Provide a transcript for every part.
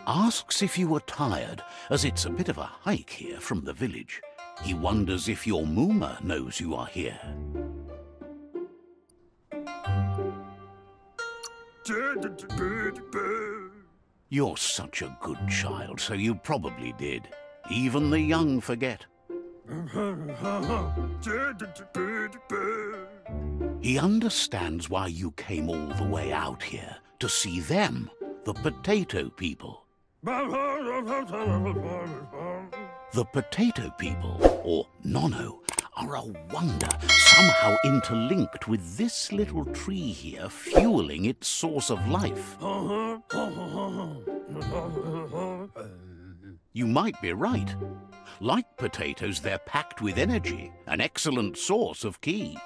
Asks if you are tired, as it's a bit of a hike here from the village. He wonders if your Mooma knows you are here. You're such a good child, so you probably did. Even the young forget. He understands why you came all the way out here, to see them, the potato people. The potato people, or Nono, are a wonder, somehow interlinked with this little tree here, fueling its source of life. You might be right. Like potatoes, they're packed with energy, an excellent source of ki.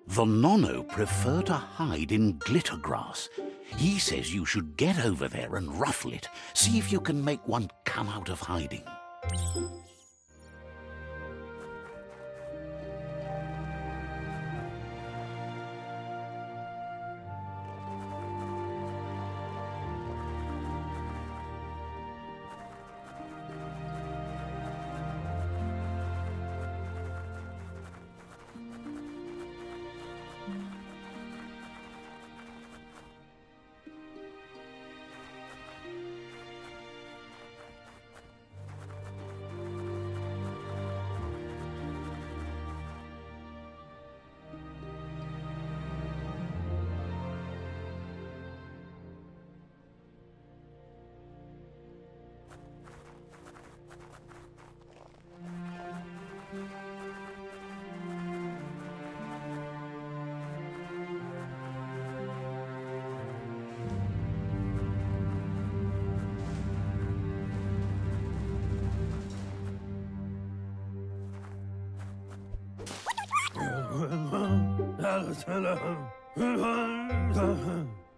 The Nono prefer to hide in glitter grass. He says you should get over there and ruffle it. See if you can make one come out of hiding.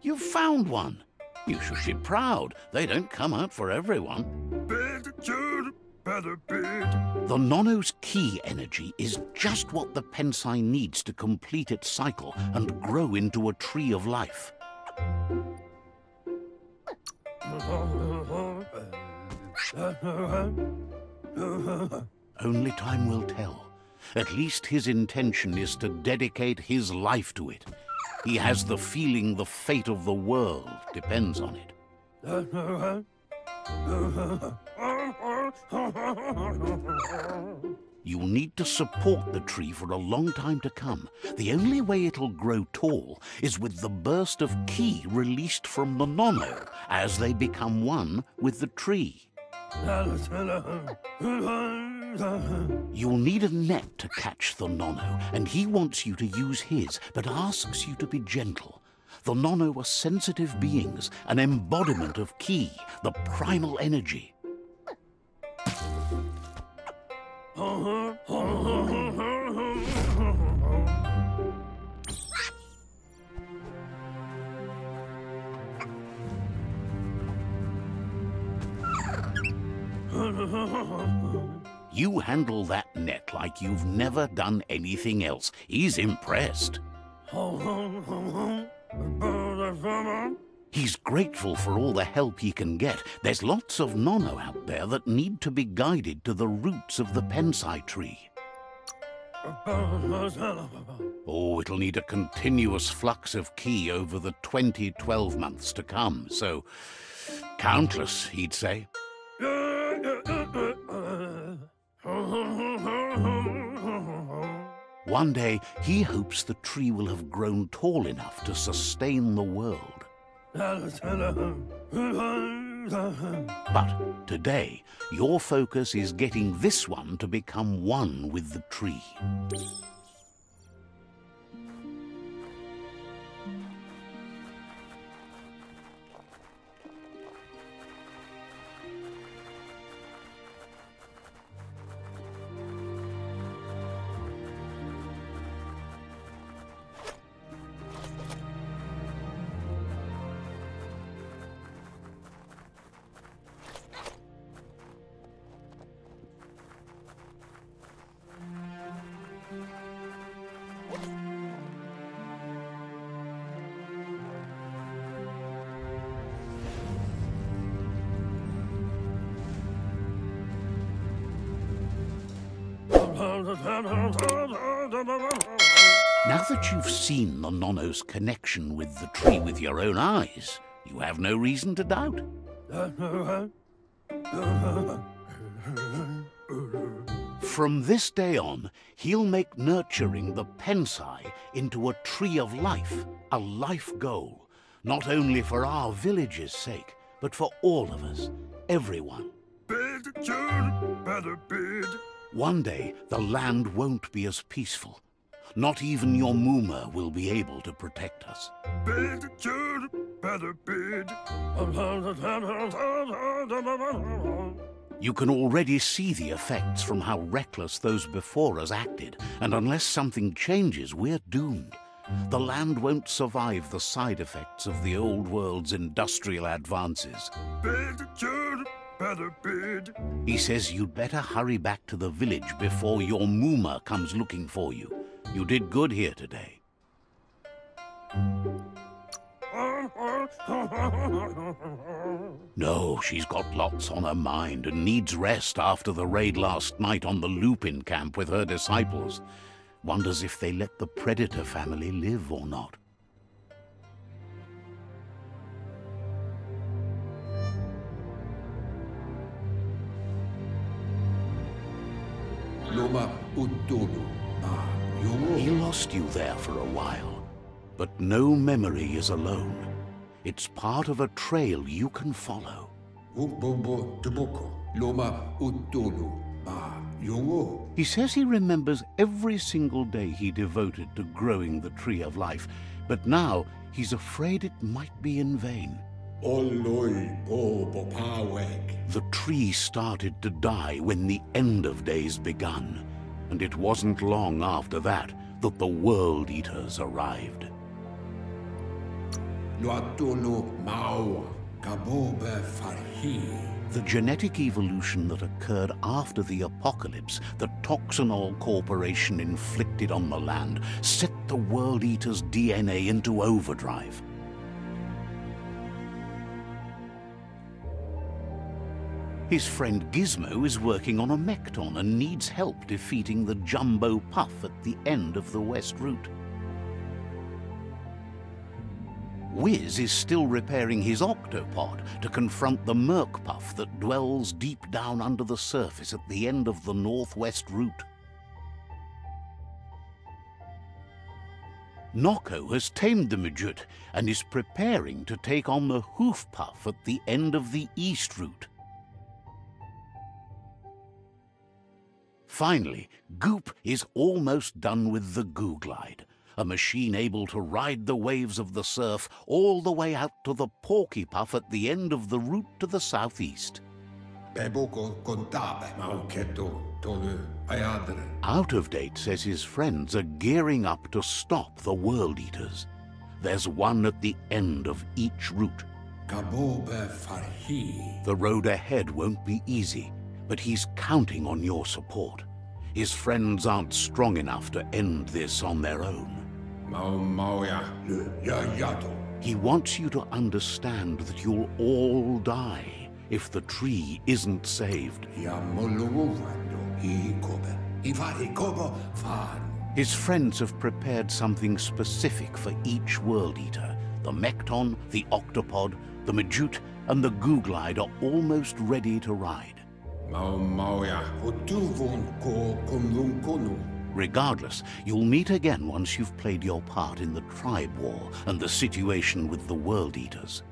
You found one. You should be proud. They don't come out for everyone. The Nono's ki energy is just what the Pensai needs to complete its cycle and grow into a tree of life. Only time will tell. At least his intention is to dedicate his life to it. He has the feeling the fate of the world depends on it. You'll need to support the tree for a long time to come. The only way it'll grow tall is with the burst of ki released from the Nono as they become one with the tree. You'll need a net to catch the Nono, and he wants you to use his, but asks you to be gentle. The Nono are sensitive beings, an embodiment of ki, the primal energy. You handle that net like you've never done anything else. He's impressed. He's grateful for all the help he can get. There's lots of Nono out there that need to be guided to the roots of the Pensai tree. Oh, it'll need a continuous flux of ki over the 12 months to come, so countless, he'd say. One day, he hopes the tree will have grown tall enough to sustain the world. But today, your focus is getting this one to become one with the tree. Now that you've seen the Nonno's connection with the tree with your own eyes, you have no reason to doubt. From this day on, he'll make nurturing the Pensai into a tree of life, a life goal, not only for our village's sake, but for all of us, everyone. One day, the land won't be as peaceful. Not even your Mooma will be able to protect us. You can already see the effects from how reckless those before us acted, and unless something changes, we're doomed. The land won't survive the side effects of the old world's industrial advances. He says you'd better hurry back to the village before your Mooma comes looking for you. You did good here today. No, she's got lots on her mind and needs rest after the raid last night on the Lupin camp with her disciples. Wonders if they let the Predator family live or not. He lost you there for a while, but no memory is alone. It's part of a trail you can follow. He says he remembers every single day he devoted to growing the Tree of Life, but now he's afraid it might be in vain. The tree started to die when the end of days begun, and it wasn't long after that that the World Eaters arrived. The genetic evolution that occurred after the apocalypse that Toxanol Corporation inflicted on the land set the World Eaters' DNA into overdrive. His friend Gizmo is working on a Mekton and needs help defeating the Jumbo Puff at the end of the West Route. Wiz is still repairing his octopod to confront the Merc Puff that dwells deep down under the surface at the end of the Northwest Route. Noko has tamed the Majut and is preparing to take on the Hoof Puff at the end of the East Route. Finally, Goop is almost done with the Googlide, a machine able to ride the waves of the surf all the way out to the Porky Puff at the end of the route to the southeast. Out of Date says his friends are gearing up to stop the World Eaters. There's one at the end of each route. The road ahead won't be easy, but he's counting on your support. His friends aren't strong enough to end this on their own. He wants you to understand that you'll all die if the tree isn't saved. His friends have prepared something specific for each World Eater. The Mekton, the Octopod, the Majut, and the Googlide are almost ready to ride. Regardless, you'll meet again once you've played your part in the tribe war and the situation with the World Eaters.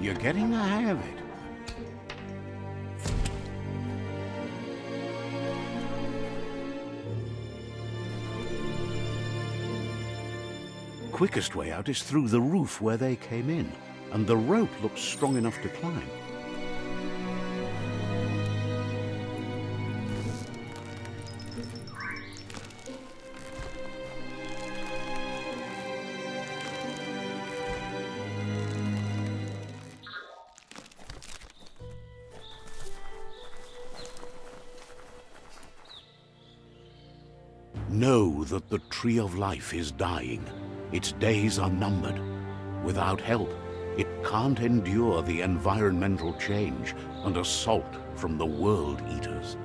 You're getting the hang of it. Quickest way out is through the roof where they came in, and the rope looks strong enough to climb. Know that the Tree of Life is dying. Its days are numbered. Without help, it can't endure the environmental change and assault from the World Eaters.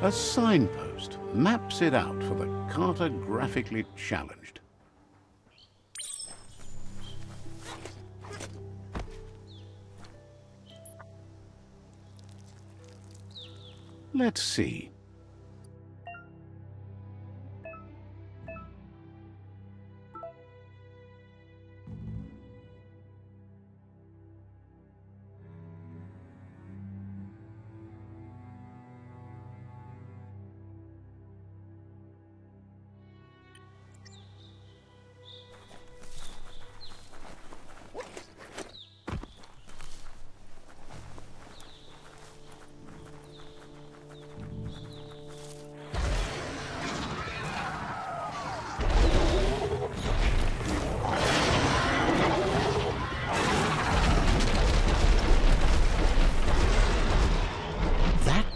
A signpost maps it out for the cartographically challenged. Let's see.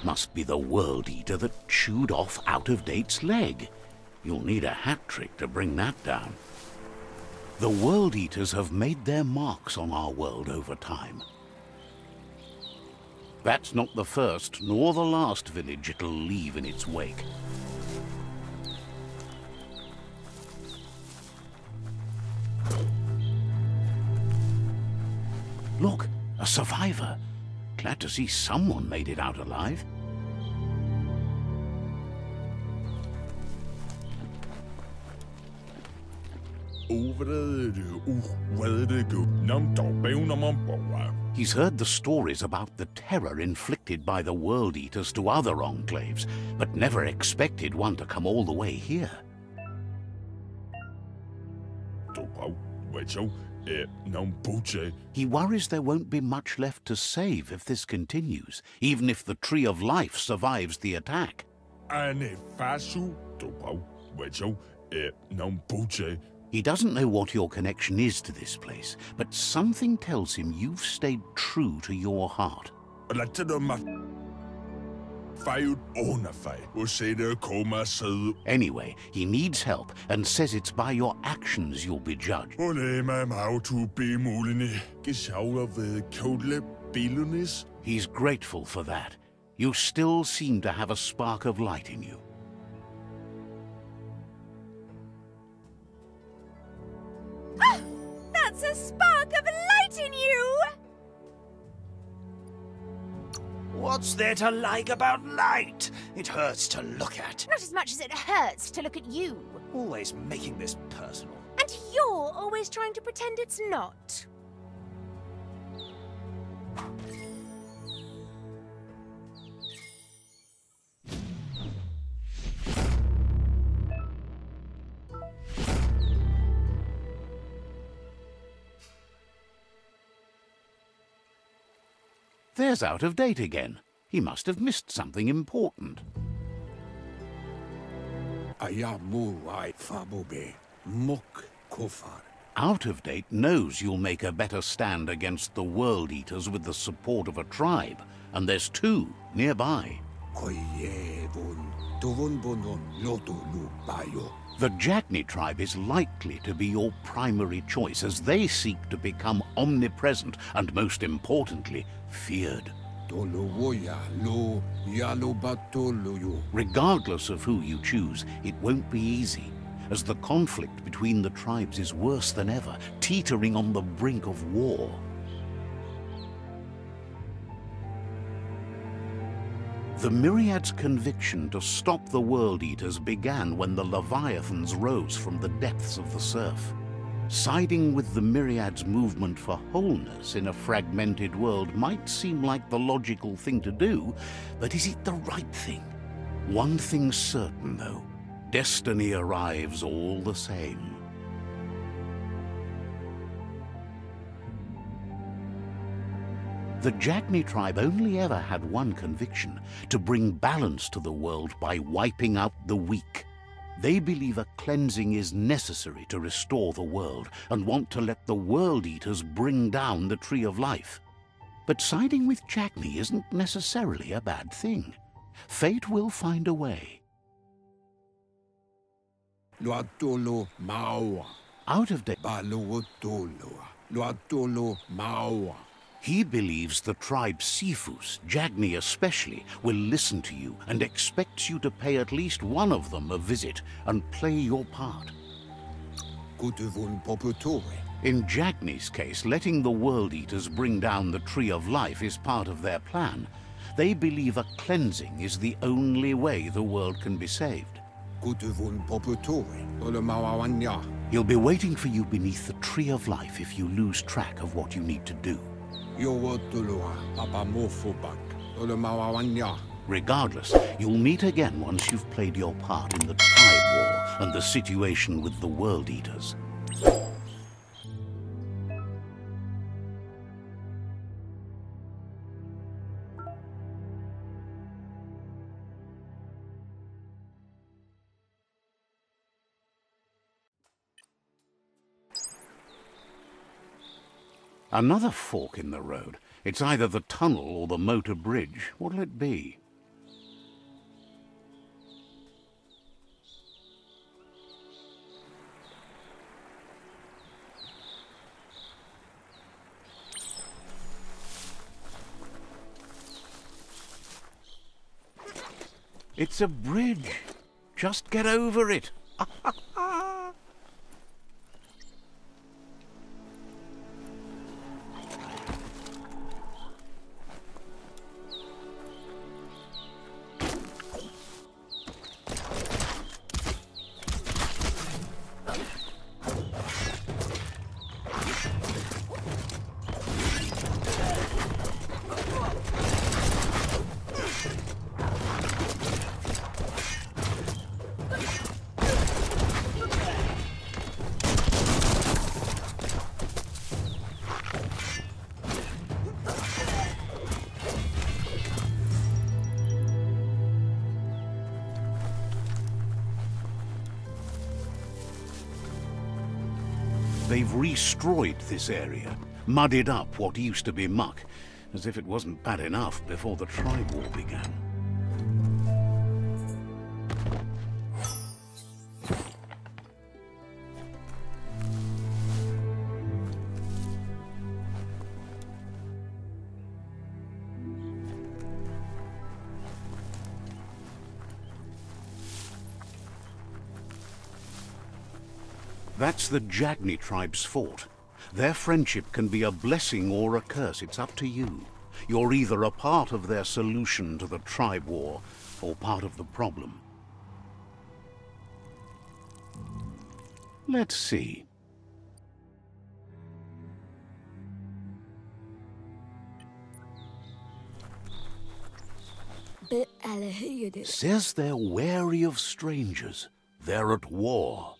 Must be the World Eater that chewed off Out-of-Date's leg. You'll need a hat trick to bring that down. The World Eaters have made their marks on our world over time. That's not the first nor the last village it'll leave in its wake. Look, a survivor. Glad to see someone made it out alive. He's heard the stories about the terror inflicted by the World Eaters to other enclaves, but never expected one to come all the way here. He worries there won't be much left to save if this continues, even if the Tree of Life survives the attack. He doesn't know what your connection is to this place, but something tells him you've stayed true to your heart. Anyway, he needs help and says it's by your actions you'll be judged. He's grateful for that. You still seem to have a spark of light in you. Ah! That's a spark of light in you! What's there to like about light? It hurts to look at. Not as much as it hurts to look at you. Always making this personal. And you're always trying to pretend it's not. There's Out-of-Date again. He must have missed something important. Out-of-Date knows you'll make a better stand against the World Eaters with the support of a tribe, and there's two nearby. The Jagni tribe is likely to be your primary choice as they seek to become omnipresent and, most importantly, feared. Regardless of who you choose, it won't be easy, as the conflict between the tribes is worse than ever, teetering on the brink of war. The Myriad's conviction to stop the World Eaters began when the Leviathans rose from the depths of the surf. Siding with the Myriad's movement for wholeness in a fragmented world might seem like the logical thing to do, but is it the right thing? One thing's certain, though. destiny arrives all the same. The Jagni tribe only ever had one conviction: to bring balance to the world by wiping out the weak. They believe a cleansing is necessary to restore the world and want to let the World Eaters bring down the Tree of Life. But siding with Jagni isn't necessarily a bad thing. Fate will find a way. Out of date. He believes the tribe Sifus, Jagni especially, will listen to you and expects you to pay at least one of them a visit and play your part. In Jagni's case, letting the World Eaters bring down the Tree of Life is part of their plan. They believe a cleansing is the only way the world can be saved. He'll be waiting for you beneath the Tree of Life if you lose track of what you need to do. Regardless, you'll meet again once you've played your part in the tribe war and the situation with the World Eaters. Another fork in the road. It's either the tunnel or the motor bridge. What'll it be? It's a bridge. Just get over it. They've destroyed this area, muddied up what used to be muck, as if it wasn't bad enough before the tribe war began. That's the Jagni tribe's fort. Their friendship can be a blessing or a curse. It's up to you. You're either a part of their solution to the tribe war or part of the problem. Let's see. Says they're wary of strangers. They're at war.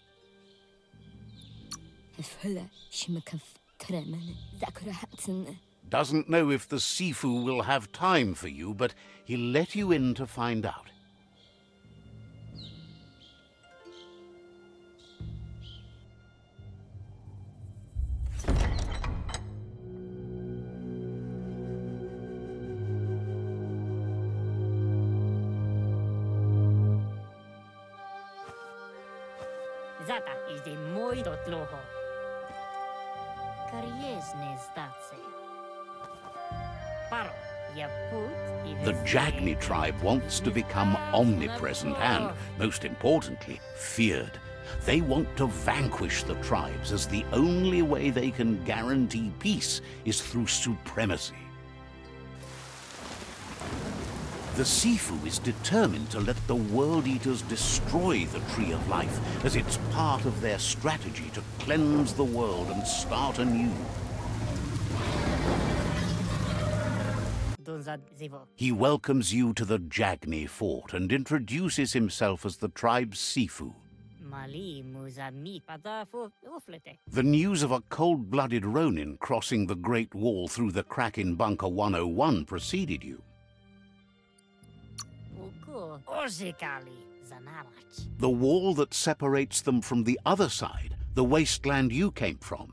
Doesn't know if the Sifu will have time for you, but he'll let you in to find out. Zata is the moi dotloho. The Jagni tribe wants to become omnipresent and, most importantly, feared. They want to vanquish the tribes, as the only way they can guarantee peace is through supremacy. The Sifu is determined to let the World Eaters destroy the Tree of Life, as it's part of their strategy to cleanse the world and start anew. muzad zivo. He welcomes you to the Jagni fort and introduces himself as the tribe's Sifu. Mali muzad mi pata fu uflete. The news of a cold-blooded Ronin crossing the Great Wall through the crack in Bunker 101 preceded you. Uku ozikali zanamach. The wall that separates them from the other side, the wasteland you came from.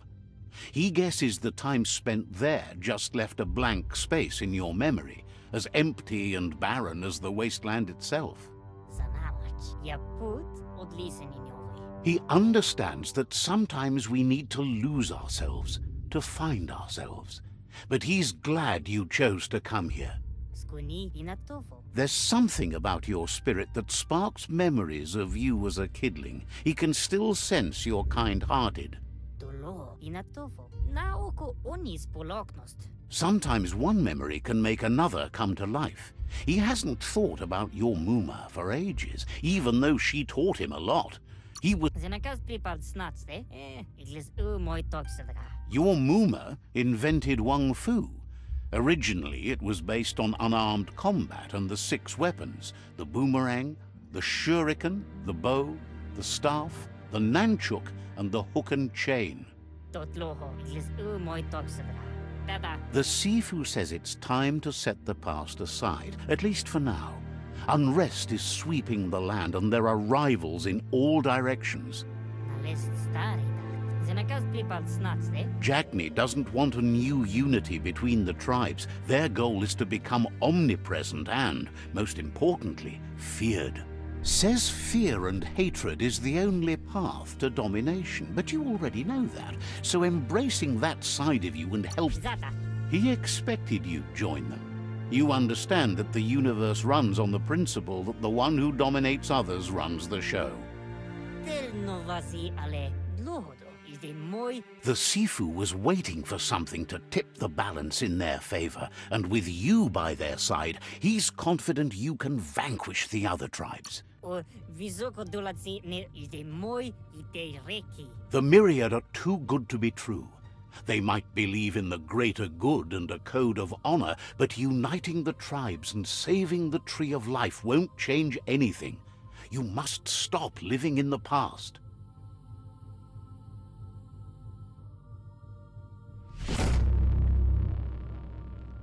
He guesses the time spent there just left a blank space in your memory, as empty and barren as the wasteland itself. Zanamach. Yaput odlisen in yovi. He understands that sometimes we need to lose ourselves to find ourselves. But he's glad you chose to come here. Skuni inatofo. There's something about your spirit that sparks memories of you as a kidling. He can still sense you're kind-hearted. Dolo inatofo. Na oku onis poloknost. Sometimes one memory can make another come to life. He hasn't thought about your Muma for ages, even though she taught him a lot. He was... Zenakas pripad snatste. Iglis moi toxelga. Your Muma invented Wung Fu. Originally, it was based on unarmed combat and the 6 weapons: the boomerang, the shuriken, the bow, the staff, the nunchuk, and the hook and chain. Totloho. Iglis moi toxelga. Dada. The Sifu says it's time to set the past aside, at least for now. Unrest is sweeping the land and there are rivals in all directions. Nalest stari dat. Zenakas pripad snatste. Jagni doesn't want a new unity between the tribes. Their goal is to become omnipresent and, most importantly, feared. Says fear and hatred is the only path to domination, but you already know that, so embracing that side of you and help... Zata. He expected you'd join them. You understand that the universe runs on the principle that the one who dominates others runs the show. Tel novasi ale dlohodo. Is the moi. The Sifu was waiting for something to tip the balance in their favor, and with you by their side, he's confident you can vanquish the other tribes. O visoko dolatsi ne is the moi ite reki. The myriad are too good to be true. They might believe in the greater good and a code of honor, but uniting the tribes and saving the Tree of Life won't change anything. You must stop living in the past.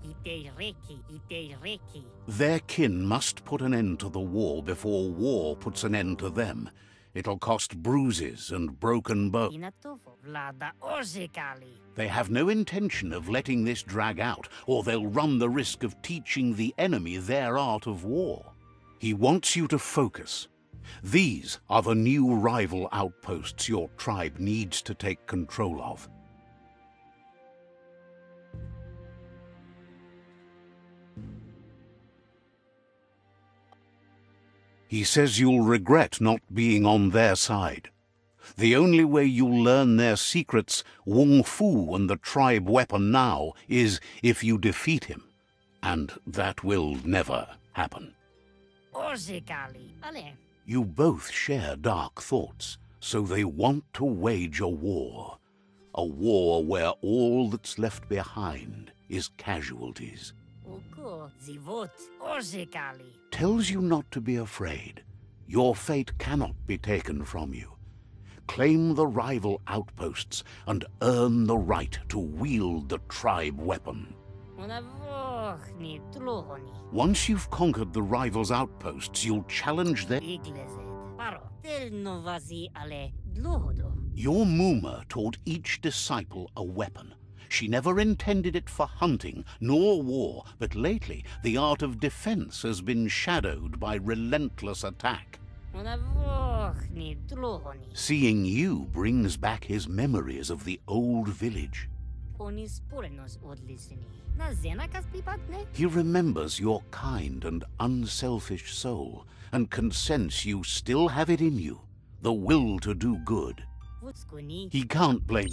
Ite reki. Their kin must put an end to the war before war puts an end to them. It'll cost bruises and broken bones. Inatofo. Vlada ozikali. They have no intention of letting this drag out, or they'll run the risk of teaching the enemy their art of war. He wants you to focus. These are the new rival outposts your tribe needs to take control of. He says you'll regret not being on their side. The only way you'll learn their secrets, Wung Fu and the tribe weapon now, is if you defeat him. And that will never happen. Ozikali. Ale. You both share dark thoughts, so they want to wage a war. A war where all that's left behind is casualties. Uku zivot ozikali. Tells you not to be afraid. Your fate cannot be taken from you. Claim the rival outposts and earn the right to wield the tribe weapon. Unavochni tlohoni. Once you've conquered the rival's outposts, you'll challenge their... Iglezed. Paro. Tel novasi ale dlohodo. Your Muma taught each disciple a weapon. She never intended it for hunting, nor war, but lately the art of defense has been shadowed by relentless attack. Unavochni tlohoni. Seeing you brings back his memories of the old village. Onis porenos odlisini. Na zenakas pripatne. He remembers your kind and unselfish soul, and can sense you still have it in you, the will to do good. Vutskuni. He can't blame...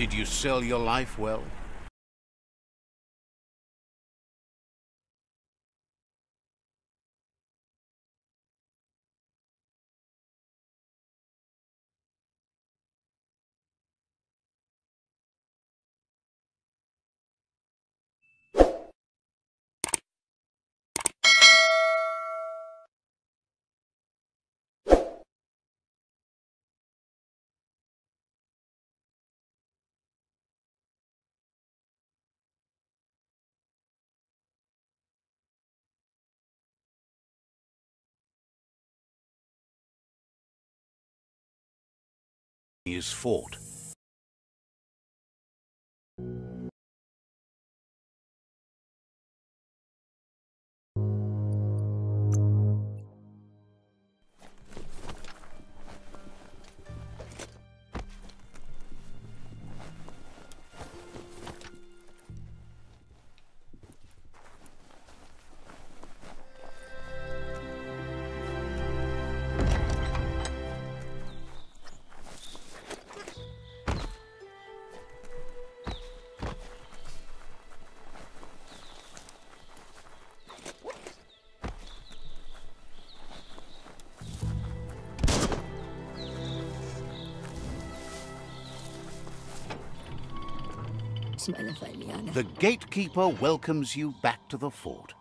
Did you sell your life well? Is fought. The gatekeeper welcomes you back to the fort.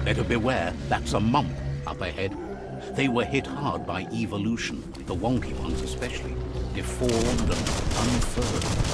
Better beware, that's a mump up ahead. They were hit hard by evolution, the wonky ones especially, deformed and unfurled.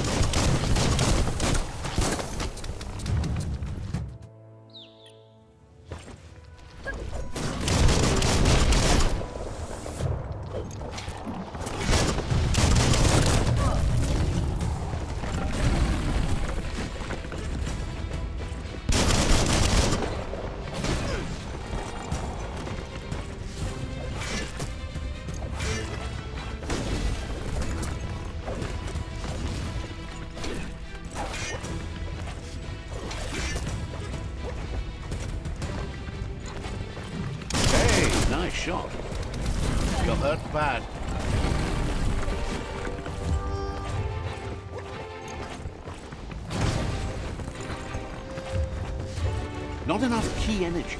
Nice shot. You're hurt bad. Not enough key energy.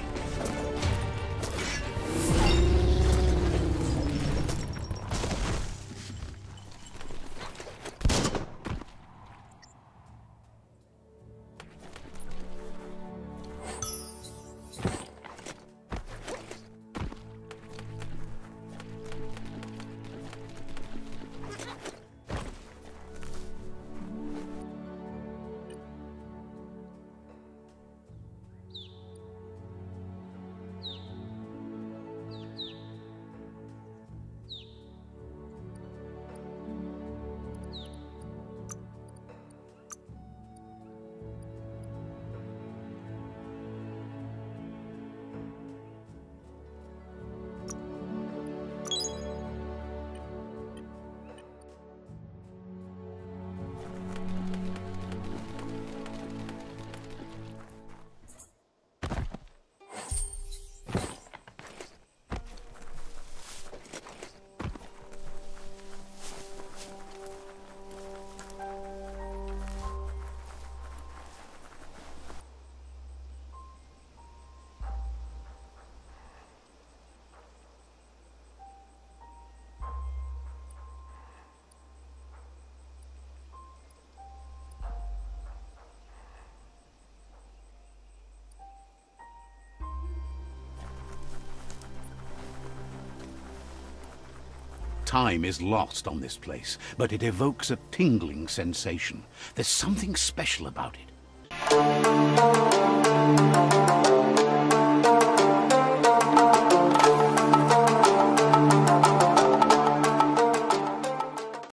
Time is lost on this place, but it evokes a tingling sensation. There's something special about it.